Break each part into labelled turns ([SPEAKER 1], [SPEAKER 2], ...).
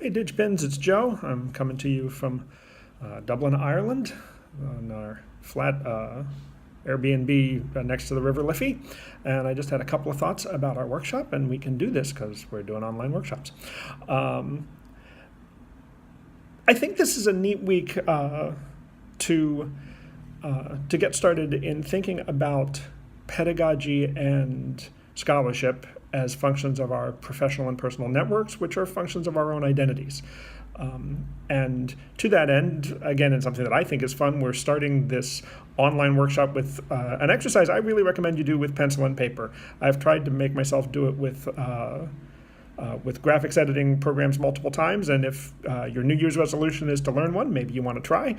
[SPEAKER 1] Hey DigPINS, it's Joe. I'm coming to you from Dublin, Ireland, on our flat Airbnb next to the River Liffey. And I just had a couple of thoughts about our workshop, and we can do this because we're doing online workshops. I think this is a neat week to get started in thinking about pedagogy and scholarship as functions of our professional and personal networks, which are functions of our own identities. And to that end, again, and something that I think is fun, we're starting this online workshop with an exercise I really recommend you do with pencil and paper. I've tried to make myself do it with graphics editing programs multiple times, and if your New Year's resolution is to learn one, maybe you want to try.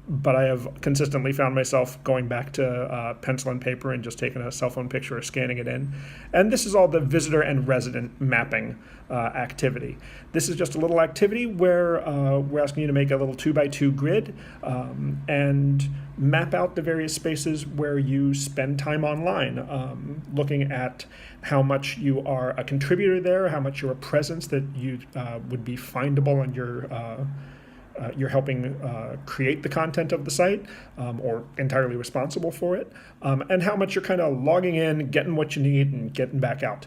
[SPEAKER 1] But I have consistently found myself going back to pencil and paper and just taking a cell phone picture or scanning it in. And this is all the visitor and resident mapping activity. This is just a little activity where we're asking you to make a little 2x2 grid and map out the various spaces where you spend time online, looking at how much you are a contributor there, how much you're a presence that you would be findable, and you're helping create the content of the site or entirely responsible for it, and how much you're kind of logging in, getting what you need, and getting back out.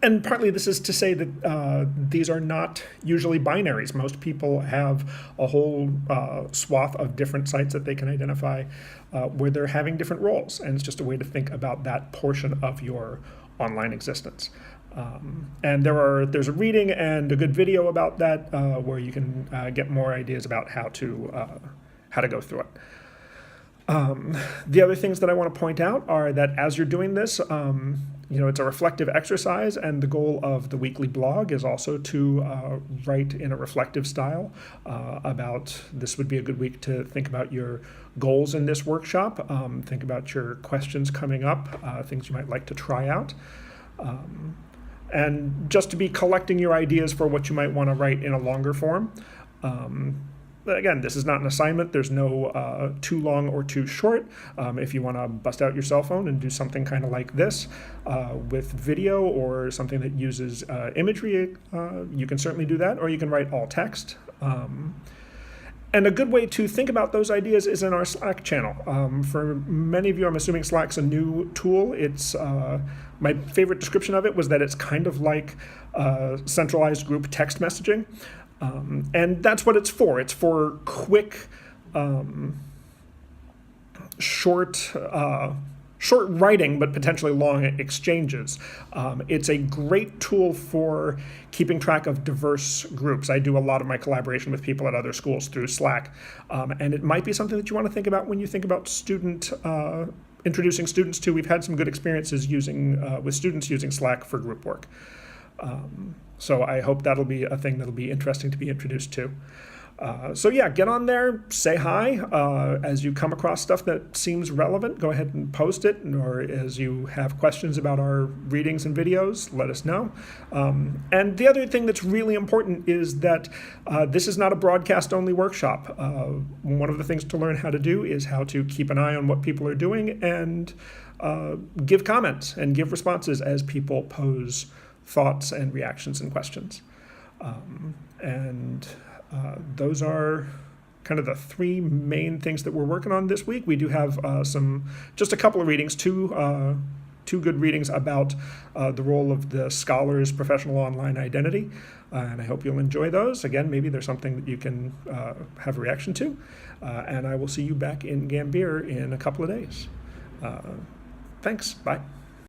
[SPEAKER 1] And partly this is to say that these are not usually binaries. Most people have a whole swath of different sites that they can identify where they're having different roles. And it's just a way to think about that portion of your online existence. And there's a reading and a good video about that where you can get more ideas about how to go through it. The other things that I want to point out are that as you're doing this, it's a reflective exercise, and the goal of the weekly blog is also to write in a reflective style about this would be a good week to think about your goals in this workshop, think about your questions coming up, things you might like to try out, and just to be collecting your ideas for what you might want to write in a longer form. Again, this is not an assignment. There's no too long or too short. If you want to bust out your cell phone and do something kind of like this with video or something that uses imagery, you can certainly do that, or you can write all text. And a good way to think about those ideas is in our Slack channel. For many of you, I'm assuming Slack's a new tool. It's my favorite description of it was that it's kind of like centralized group text messaging. And that's what it's for. It's for quick, short writing, but potentially long exchanges. It's a great tool for keeping track of diverse groups. I do a lot of my collaboration with people at other schools through Slack, and it might be something that you want to think about when you think about introducing students to. We've had some good experiences with students using Slack for group work. So I hope that'll be a thing that'll be interesting to be introduced to. So yeah, get on there, say hi. As you come across stuff that seems relevant, go ahead and post it. Or as you have questions about our readings and videos, let us know. And the other thing that's really important is that this is not a broadcast-only workshop. One of the things to learn how to do is how to keep an eye on what people are doing and give comments and give responses as people pose thoughts and reactions and questions. Those are kind of the three main things that we're working on this week. We do have just a couple of readings, two good readings about the role of the scholar's professional online identity, and I hope you'll enjoy those. Again, maybe there's something that you can have a reaction to, and I will see you back in Gambier in a couple of days. Thanks, bye.